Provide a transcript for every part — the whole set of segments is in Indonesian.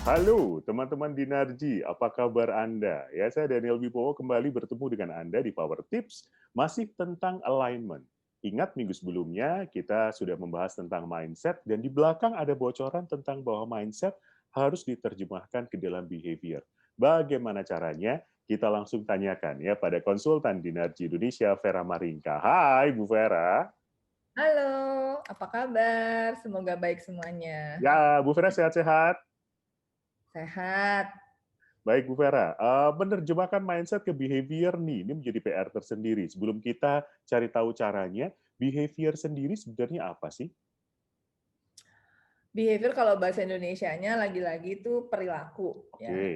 Halo teman-teman Dinarji, apa kabar Anda? Ya, saya Daniel Wibowo kembali bertemu dengan Anda di Power Tips, masih tentang alignment. Ingat minggu sebelumnya kita sudah membahas tentang mindset dan di belakang ada bocoran tentang bahwa mindset harus diterjemahkan ke dalam behavior. Bagaimana caranya? Kita langsung tanyakan ya pada konsultan Dinarji Indonesia, Vera Maringka. Hai Bu Vera. Halo, apa kabar? Semoga baik semuanya. Ya, Bu Vera sehat-sehat? Sehat. Baik Bu Vera, menerjemahkan mindset ke behavior nih, ini menjadi PR tersendiri. Sebelum kita cari tahu caranya, behavior sendiri sebenarnya apa sih? Behavior kalau bahasa Indonesianya lagi-lagi itu perilaku ya. Oke.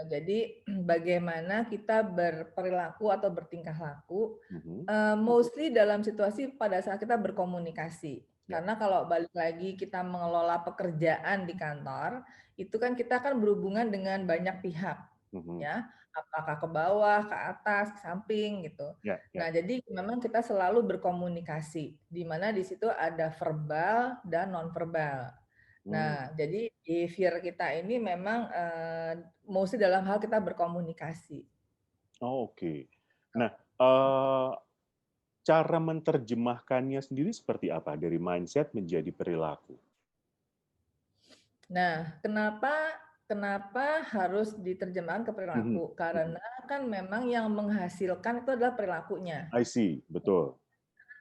Jadi bagaimana kita berperilaku atau bertingkah laku, Mhm. mostly dalam situasi pada saat kita berkomunikasi. Ya. Karena kalau balik lagi kita mengelola pekerjaan di kantor, itu kan kita kan berhubungan dengan banyak pihak, Mhm. ya. Apakah ke bawah, ke atas, ke samping gitu. Ya, ya. Nah, jadi memang kita selalu berkomunikasi, di mana di situ ada verbal dan nonverbal. Hmm. Nah, jadi behavior kita ini memang mesti dalam hal kita berkomunikasi. Oh, oke. Nah, cara menerjemahkannya sendiri seperti apa dari mindset menjadi perilaku? Nah, kenapa kenapa harus diterjemahkan ke Mhm. perilaku? Mhm. Karena kan memang yang menghasilkan itu adalah perilakunya. I see, betul.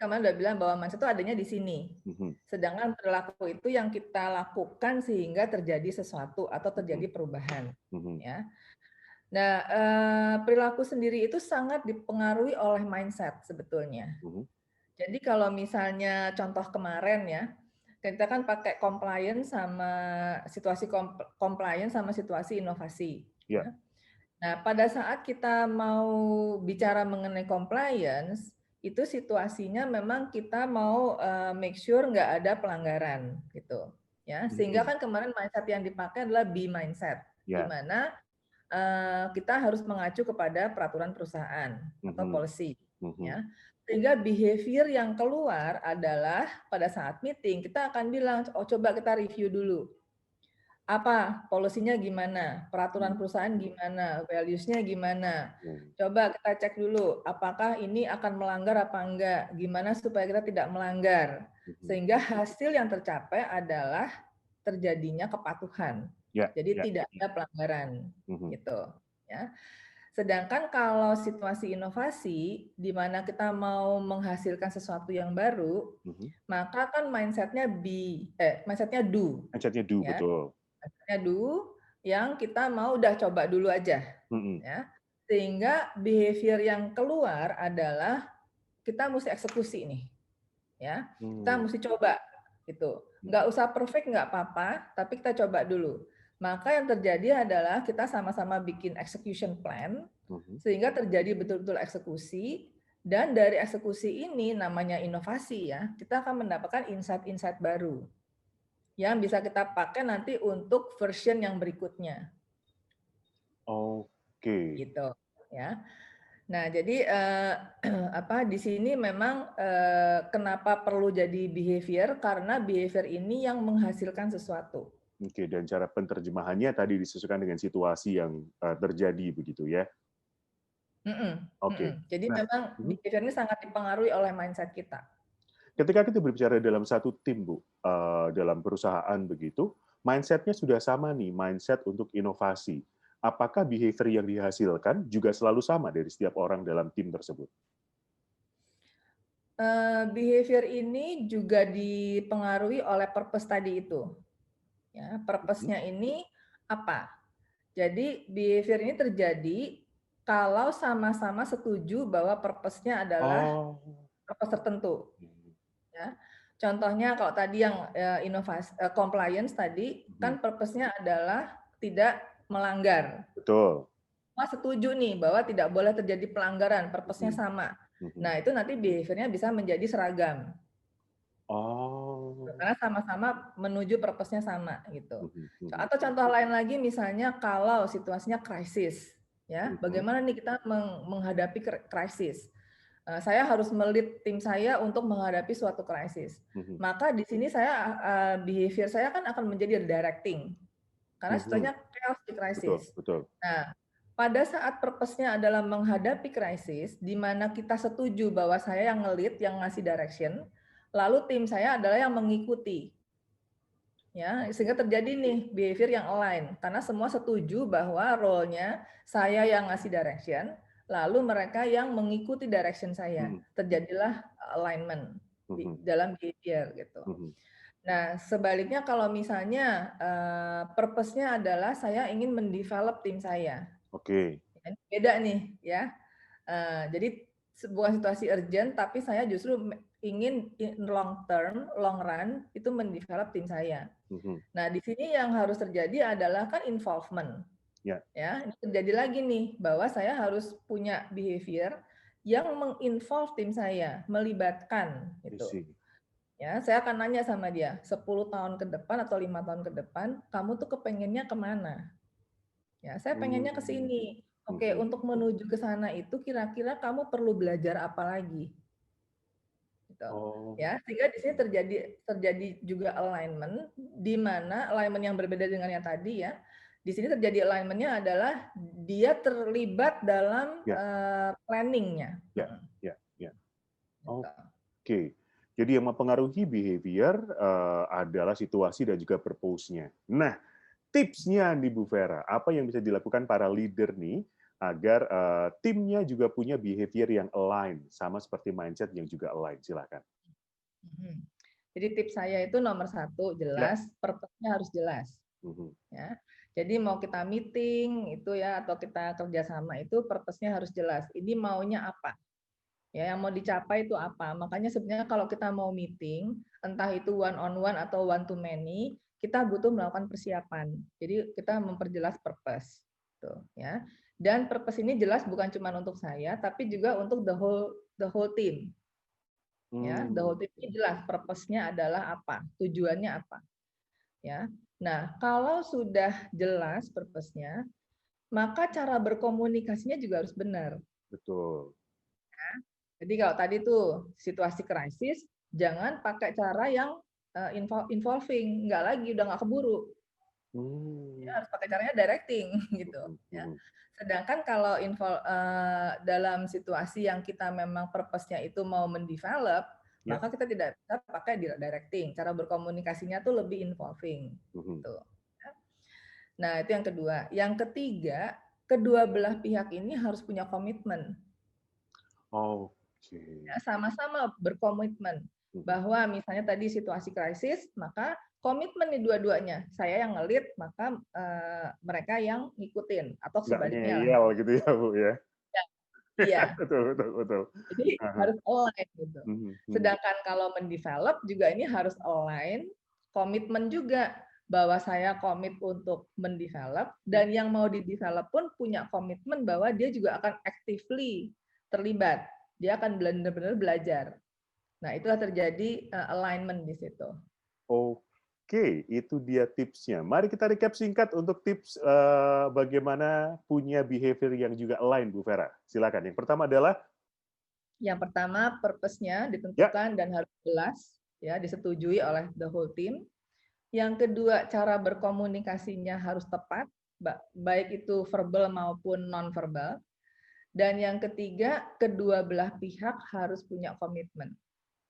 Kemarin udah bilang bahwa mindset itu adanya di sini. Mhm. Sedangkan perilaku itu yang kita lakukan sehingga terjadi sesuatu atau Mhm. terjadi perubahan. Mhm. Ya. Nah, perilaku sendiri itu sangat dipengaruhi oleh mindset sebetulnya. Mhm. Jadi kalau misalnya contoh kemarin ya, kita kan pakai compliance sama situasi compliance sama situasi inovasi. Ya. Ya. Nah, pada saat kita mau bicara mengenai compliance, itu situasinya memang kita mau make sure nggak ada pelanggaran gitu. Ya, sehingga Mhm. kan kemarin mindset yang dipakai adalah B mindset, di Ya. mana kita harus mengacu kepada peraturan perusahaan atau Mhm. policy, Mhm. ya. Sehingga behavior yang keluar adalah pada saat meeting kita akan bilang, oh coba kita review dulu. Apa polisinya gimana, peraturan Mhm. perusahaan gimana, values-nya gimana. Mhm. Coba kita cek dulu, apakah ini akan melanggar apa enggak, gimana supaya kita tidak melanggar. Mhm. Sehingga hasil yang tercapai adalah terjadinya kepatuhan. Ya, Jadi ya. tidak ada pelanggaran Mhm. gitu, ya. Sedangkan kalau situasi inovasi di mana kita mau menghasilkan sesuatu yang baru, Mhm. maka kan mindsetnya do, Mindset-nya do, ya. betul. Mindsetnya do yang kita mau udah coba dulu aja, Mhm. ya. Sehingga behavior yang keluar adalah kita mesti eksekusi nih, ya. Kita Mmm. mesti coba gitu. Nggak Mhm. usah perfect nggak apa-apa, tapi kita coba dulu. Maka yang terjadi adalah kita sama-sama bikin execution plan, Mhm. sehingga terjadi betul-betul eksekusi, dan dari eksekusi ini namanya inovasi ya, kita akan mendapatkan insight-insight baru yang bisa kita pakai nanti untuk version yang berikutnya, Oke. gitu ya. Nah, jadi apa di sini memang kenapa perlu jadi behavior karena behavior ini yang menghasilkan sesuatu. Oke, dan cara penerjemahannya tadi disesuaikan dengan situasi yang, terjadi begitu ya? Mhm, mhm. Oke. Jadi Nah, memang mhm, behavior ini sangat dipengaruhi oleh mindset kita. ketika kita berbicara dalam satu tim Bu, dalam perusahaan begitu, mindset-nya sudah sama nih, mindset untuk inovasi. Apakah behavior yang dihasilkan juga selalu sama dari setiap orang dalam tim tersebut? Behavior ini juga dipengaruhi oleh purpose tadi itu, ya. Mhm. Purpose-nya ini apa? Jadi behavior ini terjadi kalau sama-sama setuju bahwa purpose-nya adalah Oh. purpose tertentu, Mhm. ya. Contohnya kalau tadi yang compliance tadi Mhm. kan purpose-nya adalah tidak melanggar. Betul. Semua setuju nih bahwa tidak boleh terjadi pelanggaran, purpose-nya Mhm. sama. Mhm. Nah, itu nanti behavior-nya bisa menjadi seragam. Oh. Karena sama-sama menuju purpose-nya sama gitu. Mhm. Mhm. Atau contoh lain lagi misalnya kalau situasinya krisis, ya, Mhm. bagaimana nih kita menghadapi krisis. Saya harus melit tim saya untuk menghadapi suatu krisis. Mhm. Maka di sini saya behavior saya kan akan menjadi directing. Karena situasinya chaos di Betul, krisis. betul. Nah, pada saat purpose-nya adalah menghadapi krisis, di mana kita setuju bahwa saya yang nge-lead, yang ngasih direction, lalu tim saya adalah yang mengikuti. Ya, sehingga terjadi nih behavior yang align karena semua setuju bahwa role-nya saya yang ngasih direction, lalu mereka yang mengikuti direction saya. Terjadilah alignment di dalam behavior gitu. Nah, sebaliknya kalau misalnya purpose-nya adalah saya ingin mendevelop tim saya. Oke. Beda nih ya. Jadi sebuah situasi urgent tapi saya justru ingin long term, long run itu mendevelop tim saya. Nah, di sini yang harus terjadi adalah kan involvement. Ya, ini terjadi lagi nih bahwa saya harus punya behavior yang menginvolve tim saya, melibatkan gitu. Ya, saya akan nanya sama dia, 10 tahun ke depan atau 5 tahun ke depan, kamu tuh kepengennya kemana? Ya, saya pengennya ke sini. Oke, untuk menuju ke sana itu kira-kira kamu perlu belajar apa lagi? Gitu. Ya, sehingga di sini terjadi juga alignment, di mana alignment yang berbeda dengan yang tadi ya. Di sini terjadi alignment-nya adalah dia terlibat dalam planning-nya. Ya. Oke. Jadi yang mempengaruhi behavior adalah situasi dan juga purpose-nya. Nah, tipsnya nih Bu Vera, apa yang bisa dilakukan para leader nih agar timnya juga punya behavior yang align, sama seperti mindset yang juga align? Silakan. Jadi tips saya itu nomor 1 jelas, purpose-nya harus jelas. Ya. Jadi mau kita meeting itu ya atau kita kerjasama itu purpose-nya harus jelas. Ini maunya apa? Ya, yang mau dicapai itu apa? Makanya sebenarnya kalau kita mau meeting, entah itu one on one atau one to many, kita butuh melakukan persiapan. Jadi kita memperjelas purpose, tuh ya. Dan purpose ini jelas bukan cuma untuk saya, tapi juga untuk the whole team. Ya, the whole team ini jelas purpose-nya adalah apa, tujuannya apa. Ya. Nah, kalau sudah jelas purpose-nya, maka cara berkomunikasinya juga harus benar. Betul. Jadi kalau tadi tuh situasi krisis, jangan pakai cara yang involving, nggak lagi, udah nggak keburu. Ya, harus pakai caranya directing gitu. Ya. Sedangkan kalau dalam situasi yang kita memang purpose-nya itu mau mendevelop, maka kita tidak bisa pakai directing. Cara berkomunikasinya tuh lebih involving. Gitu. Nah itu yang kedua. Yang ketiga, kedua belah pihak ini harus punya komitmen. Ya, sama-sama berkomitmen bahwa misalnya tadi situasi krisis, maka komitmen nih dua-duanya. Saya yang nge-lead, maka mereka yang ngikutin atau sebaliknya. Ngeyel gitu ya Bu ya. Iya. Betul. Jadi harus align gitu. Sedangkan kalau mendevelop juga ini harus align, komitmen juga bahwa saya komit untuk mendevelop dan yang mau didevelop pun punya komitmen bahwa dia juga akan actively terlibat. Dia akan benar-benar belajar. Nah, itulah terjadi alignment di situ. Oke, itu dia tipsnya. Mari kita recap singkat untuk tips bagaimana punya behavior yang juga align, Bu Vera. Silakan. Yang pertama adalah? Yang pertama, purpose-nya ditentukan dan harus jelas, ya, disetujui oleh the whole team. Yang kedua, cara berkomunikasinya harus tepat, baik itu verbal maupun non-verbal. Dan yang ketiga, kedua belah pihak harus punya komitmen.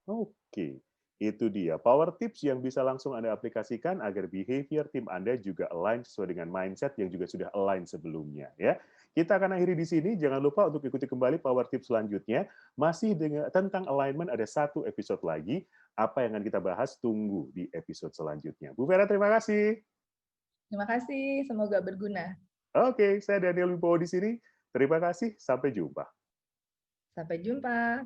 Oke, itu dia power tips yang bisa langsung Anda aplikasikan agar behavior tim Anda juga align sesuai dengan mindset yang juga sudah align sebelumnya. Ya, kita akan akhiri di sini. Jangan lupa untuk ikuti kembali power tips selanjutnya. Masih tentang alignment ada 1 episode lagi. Apa yang akan kita bahas? Tunggu di episode selanjutnya. Bu Vera, terima kasih. Terima kasih, semoga berguna. Oke, saya Daniel Wibowo di sini. Terima kasih, sampai jumpa. Sampai jumpa.